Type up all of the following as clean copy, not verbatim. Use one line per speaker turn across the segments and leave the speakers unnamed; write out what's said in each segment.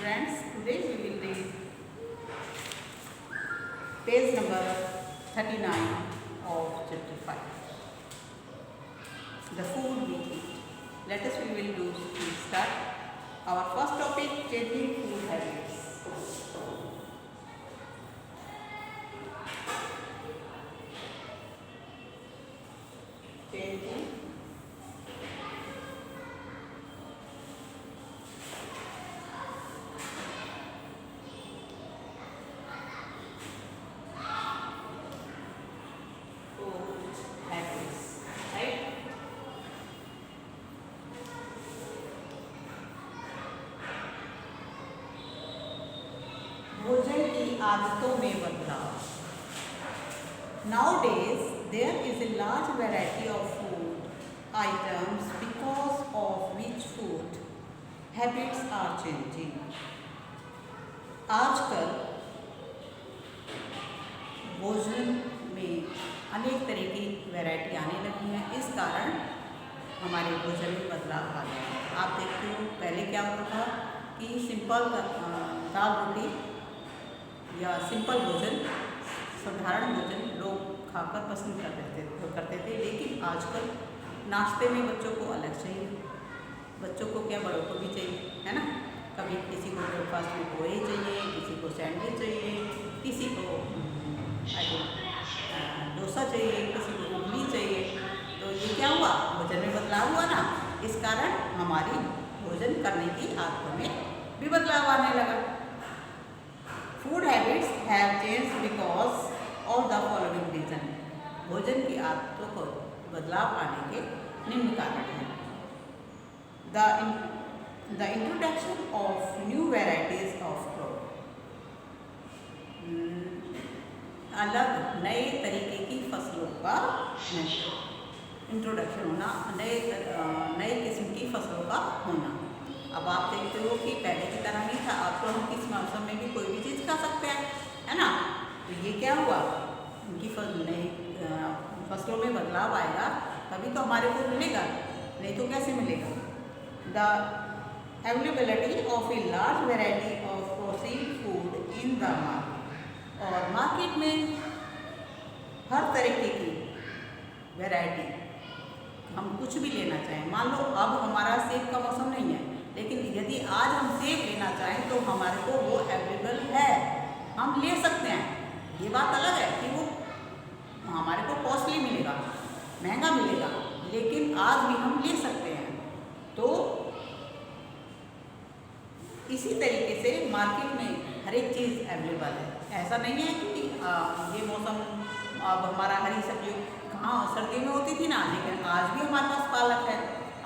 friends, today we will read page number 39 of chapter 5. The food we eat. Let us we will do start. Our first topic, changing food habits. Changing भोजन की आदतों में बदलाव. Nowadays, there is a large variety of food items because of which food habits are changing. आजकल भोजन में अनेक तरह की वैरायटी आने लगी है. इस कारण हमारे भोजन में बदलाव आ गया है. आप देखते हो पहले क्या होता था कि सिंपल दाल रोटी या सिंपल भोजन, साधारण भोजन लोग खाकर पसंद करते थे. लेकिन आजकल नाश्ते में बच्चों को अलग चाहिए. बच्चों को क्या, बड़ों को भी चाहिए, है ना. कभी किसी को ब्रेकफास्ट में पोहे चाहिए, किसी को सैंडविच चाहिए, किसी को डोसा चाहिए, किसी को इडली चाहिए. तो ये क्या हुआ, भोजन में बदलाव हुआ ना. इस कारण हमारी भोजन करने की आदतों में भी बदलाव आने लगा. Food habits have changed because of the following reason. भोजन की आदतों को बदलाव आने के निम्न कारण हैं. The introduction of new varieties of crop. अलग नए तरीके की फसलों का इंट्रोडक्शन होना, नए किस्म की फसलों का होना. अब आप देखते हो कि पहले की तरह नहीं था. अब तो हम किस मौसम में भी कोई भी चीज़ खा सकते हैं, है ना. तो ये क्या हुआ, उनकी नई फसलों में बदलाव आएगा तभी तो हमारे को मिलेगा, नहीं तो कैसे मिलेगा. The availability of a large variety of processed food in the market. और मार्केट में हर तरीके की वैरायटी, हम कुछ भी लेना चाहें. मान लो अब हमारा सेब का मौसम नहीं है, लेकिन यदि आज हम सेब लेना चाहें तो हमारे को वो अवेलेबल है, हम ले सकते हैं. ये बात अलग है कि वो हमारे को कॉस्टली मिलेगा, महंगा मिलेगा, लेकिन आज भी हम ले सकते हैं. तो इसी तरीके से मार्केट में हर एक चीज़ अवेलेबल है. ऐसा नहीं है कि ये मौसम अब हमारा हरी सब्जी कहाँ सर्दी में होती थी ना, लेकिन आज भी हमारे पास पालक है,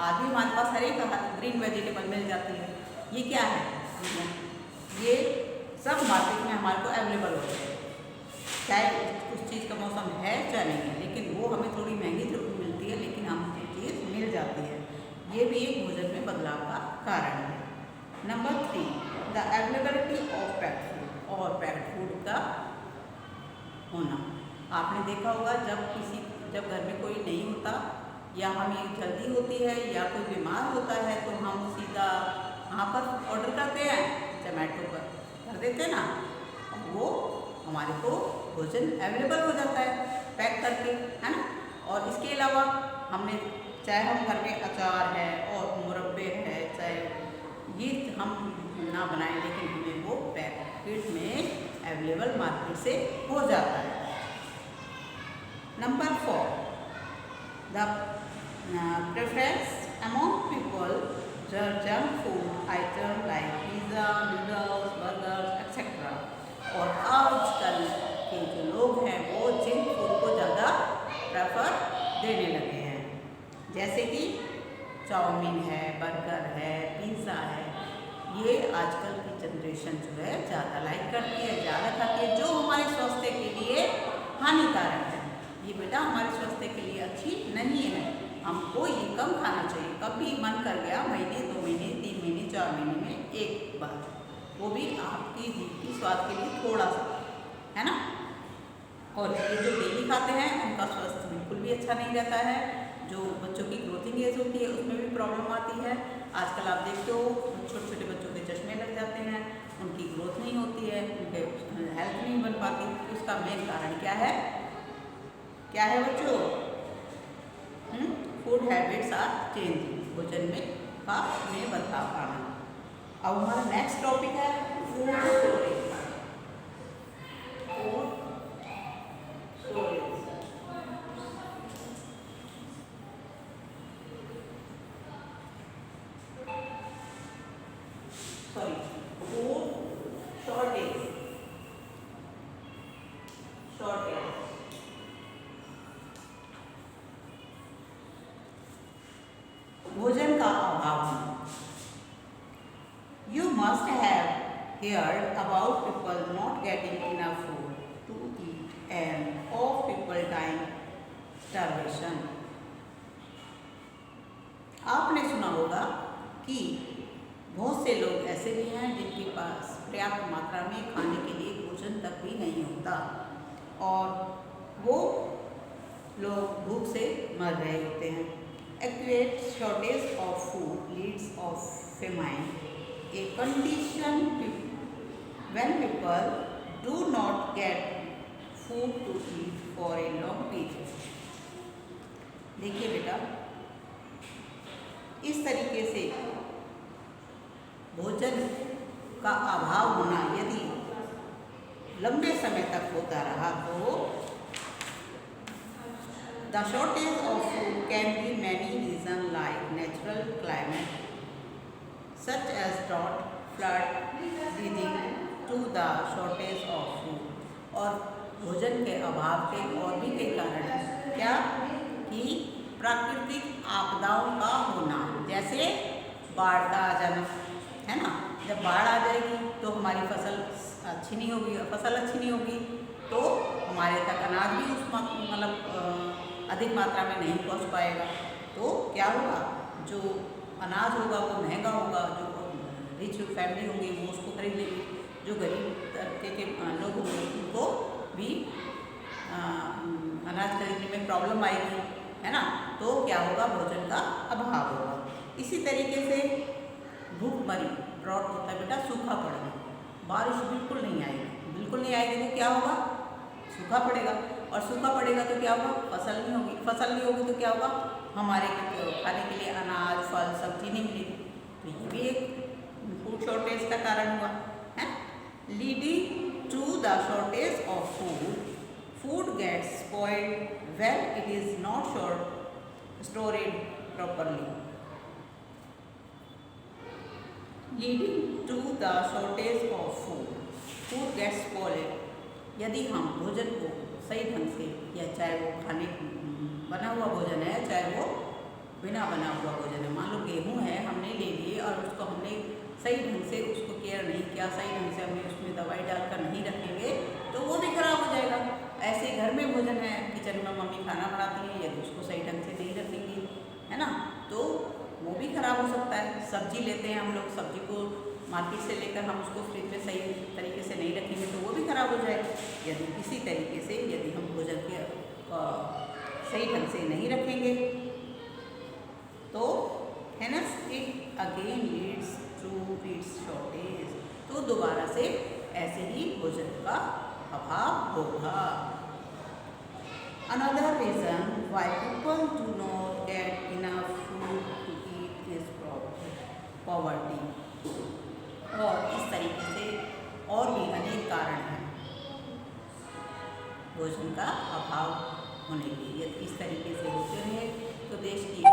आज भी हमारे पास हर एक ग्रीन वेजिटेबल मिल जाती है. ये क्या है, ये सब मार्केट में हमारे को अवेलेबल होते हैं. चाहे उस चीज़ का मौसम है चाहे नहीं है, लेकिन वो हमें थोड़ी महंगी जरूर मिलती है, लेकिन हमें चीज़ मिल जाती है. ये भी एक भोजन में बदलाव का कारण है. Number 3, the availability of packed food. और पैक्ड फूड का होना. आपने देखा होगा जब घर में कोई नहीं होता या हमें जल्दी होती है या कोई बीमार होता है तो हम सीधा कहाँ पर ऑर्डर करते हैं, जोमेटो पर कर देते हैं ना. वो हमारे को भोजन अवेलेबल हो जाता है पैक करके, है ना. और इसके अलावा हमने चाहे हम घर में अचार है और मुरब्बे है, चाहे ये हम ना बनाएं, लेकिन हमें वो पैकेट में अवेलेबल मार्केट से हो जाता है. Number 4, the preference among people junk food item like pizza, noodles, burgers, etc. और आजकल के जो लोग हैं वो जंक फूड को ज़्यादा प्रेफर देने लगे हैं. जैसे कि चाउमीन है, बर्गर है, पिज़्ज़ा है. ये आजकल की जनरेशन जो है ज़्यादा लाइक करती है, ज़्यादा खाती है, जो हमारे स्वास्थ्य के लिए हानिकारक है. ये बेटा हमारे स्वास्थ्य के लिए अच्छी नहीं है. हमको ये कम खाना चाहिए. कभी मन कर गया महीने 2 महीने 3 महीने 4 महीने में एक बार, वो भी आपकी जीभ की स्वाद के लिए थोड़ा सा, है ना. और ये जो डेली खाते हैं उनका स्वास्थ्य बिल्कुल भी अच्छा नहीं रहता है. जो बच्चों की ग्रोथिंग एज होती है उसमें भी प्रॉब्लम आती है। आजकल आप देखते हो छोटे छोटे बच्चों के चश्मे लग जाते हैं, उनकी ग्रोथ नहीं होती है, उनके हेल्थ नहीं बन पाती। उसका मेन कारण क्या है? क्या है बच्चों? फूड हैबिट्स आर चेंजिंग, भोजन में बदलाव आना। अब हमारा नेक्स्ट टॉपिक है food storage. Food storage, sorry food shortage. भोजन का अभाव। You must have heard about people not getting enough food to eat and of people dying starvation. आपने सुना होगा कि बहुत से लोग ऐसे भी हैं जिनके पास पर्याप्त मात्रा में खाने के लिए भोजन तक भी नहीं होता और वो लोग भूख से मर रहे होते हैं। Acute shortage of food leads of famine, a condition when people do not get food to eat for a long period. देखिए बेटा, इस तरीके से भोजन का अभाव होना यदि लंबे समय तक होता रहा तो the shortage of food can be many reasons like natural climate such as drought, flood leading to the shortage of food. और भोजन के अभाव के और भी कई कारण हैं। क्या? कि प्राकृतिक आपदाओं का होना, जैसे बाढ़ का आ जाना, है ना। जब बाढ़ आ जाएगी तो हमारी फसल अच्छी नहीं होगी तो हमारे तक अनाज भी उस मतलब अधिक मात्रा में नहीं पहुंच पाएगा। तो क्या होगा? जो अनाज होगा वो महंगा होगा, जो रिच फैमिली होंगी वो उसको खरीद लेंगे, जो गरीब तबके के लोग होंगे उनको भी अनाज खरीदने में प्रॉब्लम आएगी, है ना। तो क्या होगा? भोजन का अभाव होगा। इसी तरीके से भूखमरी, ड्रॉट होता है बेटा, सूखा पड़ना। बारिश बिल्कुल नहीं आएगी तो क्या होगा? सूखा पड़ेगा, और सूखा पड़ेगा तो क्या होगा? फसल नहीं होगी तो क्या होगा? हमारे खाने के लिए अनाज, फल, सब्जी नहीं मिलेगी। तो ये भी एक फूड शॉर्टेज का कारण हुआ है। Leading to the shortage of food gets spoiled when it is not stored properly. Leading to the shortage of food gets spoiled, यदि हम भोजन को सही ढंग से, या चाहे वो खाने बना हुआ भोजन है चाहे वो बिना बना हुआ भोजन है, मान लो गेहूँ है हमने ले लिए और उसको हमने सही ढंग से उसको केयर नहीं किया, सही ढंग से हमने उसमें दवाई डालकर नहीं रखेंगे तो वो भी खराब हो जाएगा। ऐसे घर में भोजन है, किचन में मम्मी खाना बनाती है, यदि उसको सही ढंग से नहीं रखेंगी, है ना, तो वो भी खराब हो सकता है। सब्जी लेते हैं हम लोग, सब्जी को मार्केट से लेकर हम उसको फ्रिज में सही तरीके से नहीं रखेंगे तो वो भी खराब हो जाएगी। यदि इसी तरीके से यदि हम भोजन के सही ढंग से नहीं रखेंगे तो hence it again leads to its shortage, तो दोबारा से ऐसे ही भोजन का अभाव होगा। Another reason why people do not get enough food to eat is poverty. और इस तरीके से और भी अनेक कारण हैं भोजन का अभाव होने के। यदि इस तरीके से होते रहे तो देश की,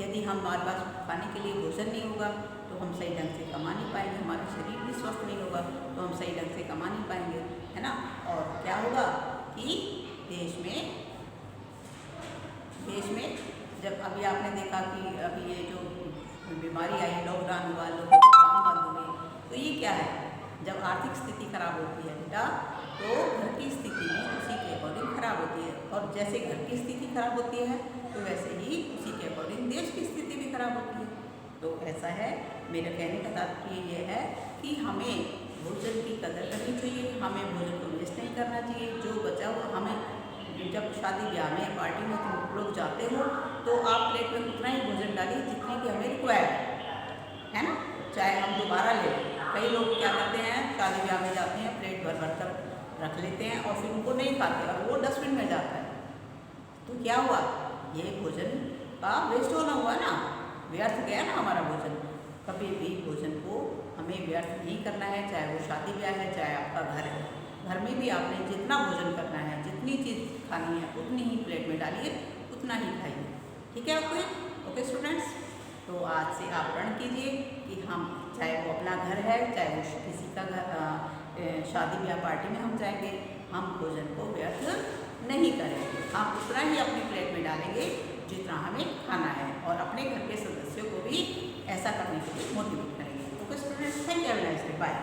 यदि हमारे पास खाने के लिए भोजन नहीं होगा तो हम सही ढंग से कमा नहीं पाएंगे, हमारा शरीर भी स्वस्थ नहीं होगा तो हम सही ढंग से कमा नहीं पाएंगे, है ना। और क्या होगा कि देश में जब अभी आपने देखा कि अभी ये जो बीमारी आई, लॉकडाउन हुआ, लोगों के काम बंद हो गए, तो ये क्या है? जब आर्थिक स्थिति खराब होती है बेटा तो घर की स्थिति भी उसी के अकॉर्डिंग खराब होती है, और जैसे घर की स्थिति खराब होती है तो वैसे ही उसी के अकॉर्डिंग देश की स्थिति भी खराब होती है। तो ऐसा है, मेरा कहने का तात्पर्य ये है कि हमें भोजन की कदर करनी चाहिए, हमें भोजन को वेस्ट नहीं करना चाहिए। जो बचा हुआ हमें जब शादी ब्याह में पार्टी में तुम लोग जाते हो तो आप प्लेट में उतना ही भोजन डालिए जितनी कि हमें रिक्वायर्ड है ना, चाहे हम दोबारा ले लें। कई लोग क्या करते हैं, शादी ब्याह में जाते हैं, प्लेट भर भर कर रख लेते हैं और फिर उनको नहीं खाते और वो डस्टबिन में जाता है, तो क्या हुआ, ये भोजन का वेस्ट होना हुआ ना, व्यर्थ गया ना हमारा भोजन। कभी भी भोजन को हमें व्यर्थ नहीं करना है, चाहे वो शादी ब्याह है, चाहे आपका घर है। घर में भी आपने जितना भोजन करना है, जितनी चीज़ खानी है उतनी ही प्लेट में डालिए, उतना ही खाइए। ठीक है आपको? ओके स्टूडेंट्स, तो आज से आप प्रण कीजिए कि हम, चाहे वो अपना घर है, चाहे वो किसी का घर, शादी ब्याह पार्टी में हम जाएंगे, हम भोजन को व्यर्थ नहीं करेंगे। हम उतना ही अपनी प्लेट में डालेंगे जितना हमें खाना है और अपने घर के सदस्यों को भी ऐसा करने के लिए मोटिवेट करेंगे। Okay students, thank you, have a nice day, bye.